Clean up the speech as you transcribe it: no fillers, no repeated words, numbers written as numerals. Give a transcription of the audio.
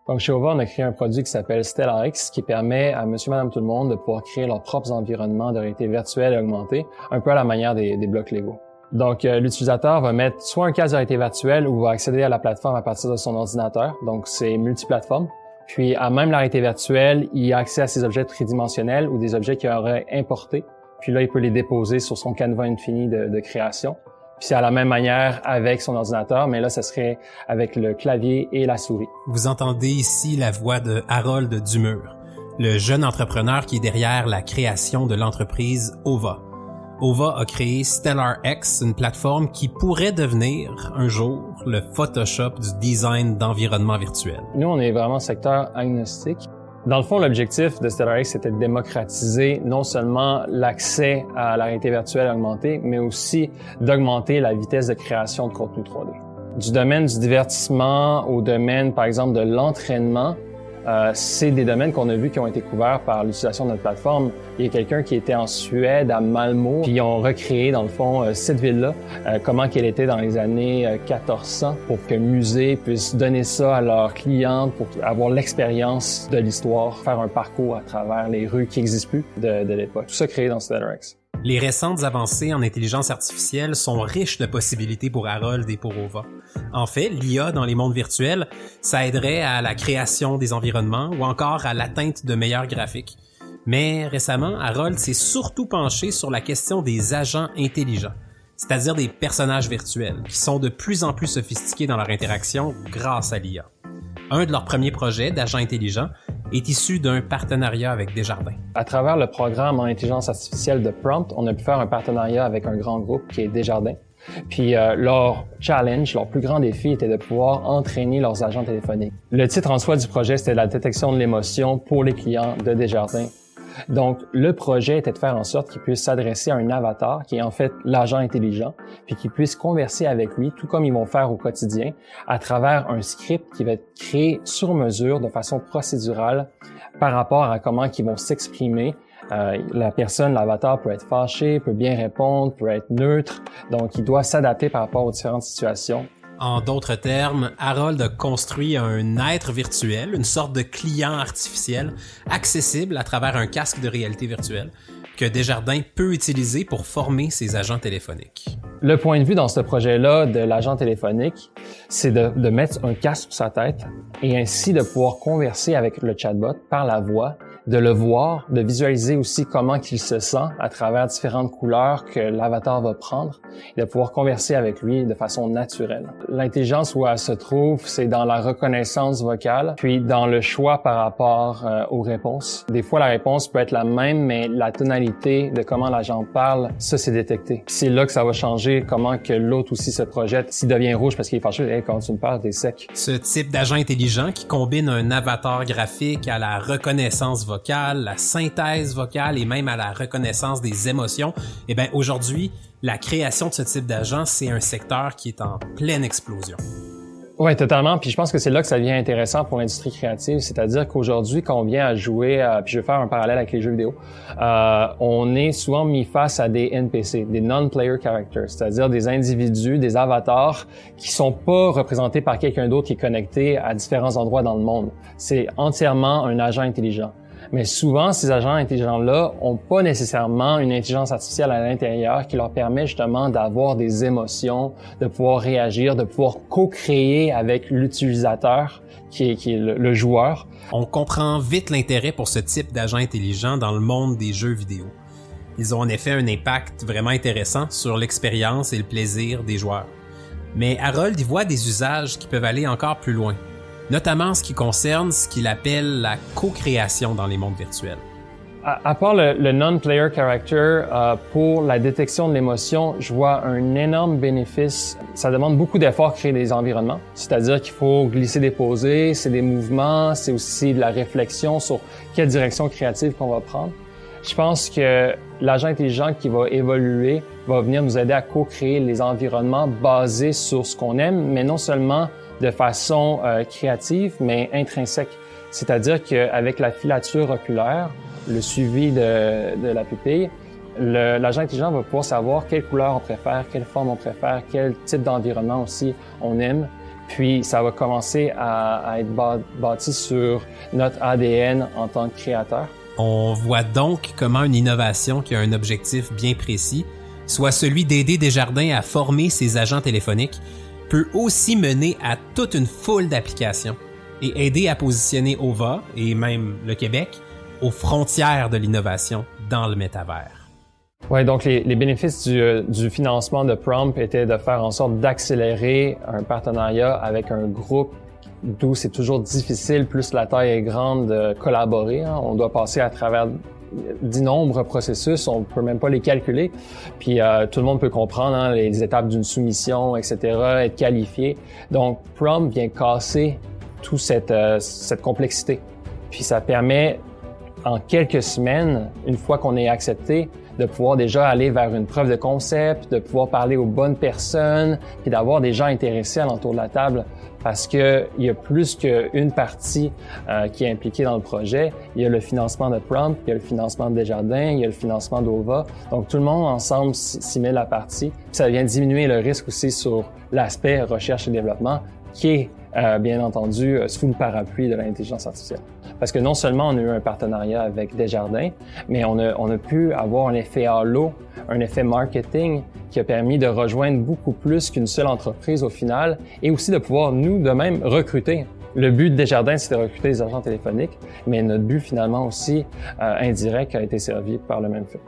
Donc, chez OVA, on a créé un produit qui s'appelle StellarX, qui permet à monsieur, madame, tout le monde de pouvoir créer leurs propres environnements de réalité virtuelle et augmentée, un peu à la manière des blocs Lego. Donc, l'utilisateur va mettre soit un casque de réalité virtuelle ou va accéder à la plateforme à partir de son ordinateur. Donc, c'est multiplateforme. Puis, à même la réalité virtuelle, il a accès à ces objets tridimensionnels ou des objets qu'il aurait importés. Puis là, il peut les déposer sur son canevas infini de création. Puis c'est à la même manière avec son ordinateur, mais là, ce serait avec le clavier et la souris. Vous entendez ici la voix de Harold Dumur, le jeune entrepreneur qui est derrière la création de l'entreprise OVA. OVA a créé StellarX, une plateforme qui pourrait devenir, un jour, le Photoshop du design d'environnement virtuel. Nous, on est vraiment secteur agnostique. Dans le fond, l'objectif de StellarX, c'était de démocratiser non seulement l'accès à la réalité virtuelle augmentée, mais aussi d'augmenter la vitesse de création de contenu 3D. Du domaine du divertissement au domaine, par exemple, de l'entraînement, c'est des domaines qu'on a vus qui ont été couverts par l'utilisation de notre plateforme. Il y a quelqu'un qui était en Suède, à Malmö, puis ils ont recréé, dans le fond, cette ville-là, comment qu'elle était dans les années 1400 pour que musée puisse donner ça à leurs clients pour avoir l'expérience de l'histoire, faire un parcours à travers les rues qui n'existent plus de l'époque. Tout ça créé dans StellarX. Les récentes avancées en intelligence artificielle sont riches de possibilités pour Harold et pour OVA. En fait, l'IA dans les mondes virtuels, ça aiderait à la création des environnements ou encore à l'atteinte de meilleurs graphiques. Mais récemment, Harold s'est surtout penché sur la question des agents intelligents, c'est-à-dire des personnages virtuels qui sont de plus en plus sophistiqués dans leur interaction grâce à l'IA. Un de leurs premiers projets d'agents intelligents est issu d'un partenariat avec Desjardins. À travers le programme en intelligence artificielle de Prompt, on a pu faire un partenariat avec un grand groupe qui est Desjardins. Puis leur challenge, leur plus grand défi était de pouvoir entraîner leurs agents téléphoniques. Le titre en soi du projet, c'était la détection de l'émotion pour les clients de Desjardins. Donc, le projet était de faire en sorte qu'ils puissent s'adresser à un avatar qui est en fait l'agent intelligent, puis qu'ils puissent converser avec lui, tout comme ils vont faire au quotidien, à travers un script qui va être créé sur mesure de façon procédurale par rapport à comment ils vont s'exprimer. La personne, l'avatar peut être fâché, peut bien répondre, peut être neutre, donc il doit s'adapter par rapport aux différentes situations. En d'autres termes, Harold a construit un être virtuel, une sorte de client artificiel, accessible à travers un casque de réalité virtuelle, que Desjardins peut utiliser pour former ses agents téléphoniques. Le point de vue dans ce projet-là de l'agent téléphonique, c'est de mettre un casque sur sa tête et ainsi de pouvoir converser avec le chatbot par la voix, de le voir, de visualiser aussi comment il se sent à travers différentes couleurs que l'avatar va prendre et de pouvoir converser avec lui de façon naturelle. L'intelligence où elle se trouve, c'est dans la reconnaissance vocale, puis dans le choix par rapport aux réponses. Des fois, la réponse peut être la même, mais la tonalité de comment l'agent parle, ça, c'est détecté. C'est là que ça va changer comment que l'autre aussi se projette. S'il devient rouge parce qu'il est fâché, hey, quand tu me parles, t'es sec. Ce type d'agent intelligent qui combine un avatar graphique à la reconnaissance vocale, la synthèse vocale et même à la reconnaissance des émotions, eh bien aujourd'hui, la création de ce type d'agent, c'est un secteur qui est en pleine explosion. Oui, totalement. Puis je pense que c'est là que ça devient intéressant pour l'industrie créative. C'est-à-dire qu'aujourd'hui, quand on vient à jouer, puis je vais faire un parallèle avec les jeux vidéo, on est souvent mis face à des NPC, des non-player characters, c'est-à-dire des individus, des avatars qui sont pas représentés par quelqu'un d'autre qui est connecté à différents endroits dans le monde. C'est entièrement un agent intelligent. Mais souvent, ces agents intelligents-là ont pas nécessairement une intelligence artificielle à l'intérieur qui leur permet justement d'avoir des émotions, de pouvoir réagir, de pouvoir co-créer avec l'utilisateur qui est le joueur. On comprend vite l'intérêt pour ce type d'agent intelligent dans le monde des jeux vidéo. Ils ont en effet un impact vraiment intéressant sur l'expérience et le plaisir des joueurs. Mais Harold y voit des usages qui peuvent aller encore plus loin, notamment en ce qui concerne ce qu'il appelle la co-création dans les mondes virtuels. À part le non-player character, pour la détection de l'émotion, je vois un énorme bénéfice. Ça demande beaucoup d'efforts créer des environnements, c'est-à-dire qu'il faut glisser, déposer, c'est des mouvements, c'est aussi de la réflexion sur quelle direction créative qu'on va prendre. Je pense que l'agent intelligent qui va évoluer va venir nous aider à co-créer les environnements basés sur ce qu'on aime, mais non seulement de façon créative, mais intrinsèque. C'est-à-dire qu'avec la filature oculaire, le suivi de la pupille, l'agent intelligent va pouvoir savoir quelle couleur on préfère, quelle forme on préfère, quel type d'environnement aussi on aime. Puis ça va commencer à être bâti sur notre ADN en tant que créateur. On voit donc comment une innovation qui a un objectif bien précis, soit celui d'aider Desjardins à former ses agents téléphoniques, peut aussi mener à toute une foule d'applications et aider à positionner OVA, et même le Québec, aux frontières de l'innovation dans le métavers. Oui, donc les bénéfices du financement de Prompt étaient de faire en sorte d'accélérer un partenariat avec un groupe d'où c'est toujours difficile, plus la taille est grande, de collaborer. On doit passer à travers d'innombreux processus, on peut même pas les calculer. Puis tout le monde peut comprendre les étapes d'une soumission, etc., être qualifié. Donc Prompt vient casser toute cette complexité. Puis ça permet, en quelques semaines, une fois qu'on est accepté, de pouvoir déjà aller vers une preuve de concept, de pouvoir parler aux bonnes personnes, puis d'avoir des gens intéressés alentour de la table, parce que il y a plus qu'une partie qui est impliquée dans le projet. Il y a le financement de Prompt, il y a le financement de Desjardins, il y a le financement d'OVA. Donc tout le monde ensemble s'y met la partie. Puis ça vient diminuer le risque aussi sur l'aspect recherche et développement, qui est bien entendu sous le parapluie de l'intelligence artificielle. Parce que non seulement on a eu un partenariat avec Desjardins, mais on a pu avoir un effet halo, un effet marketing qui a permis de rejoindre beaucoup plus qu'une seule entreprise au final et aussi de pouvoir nous de même recruter. Le but de Desjardins, c'est de recruter des agents téléphoniques, mais notre but finalement aussi indirect a été servi par le même fait.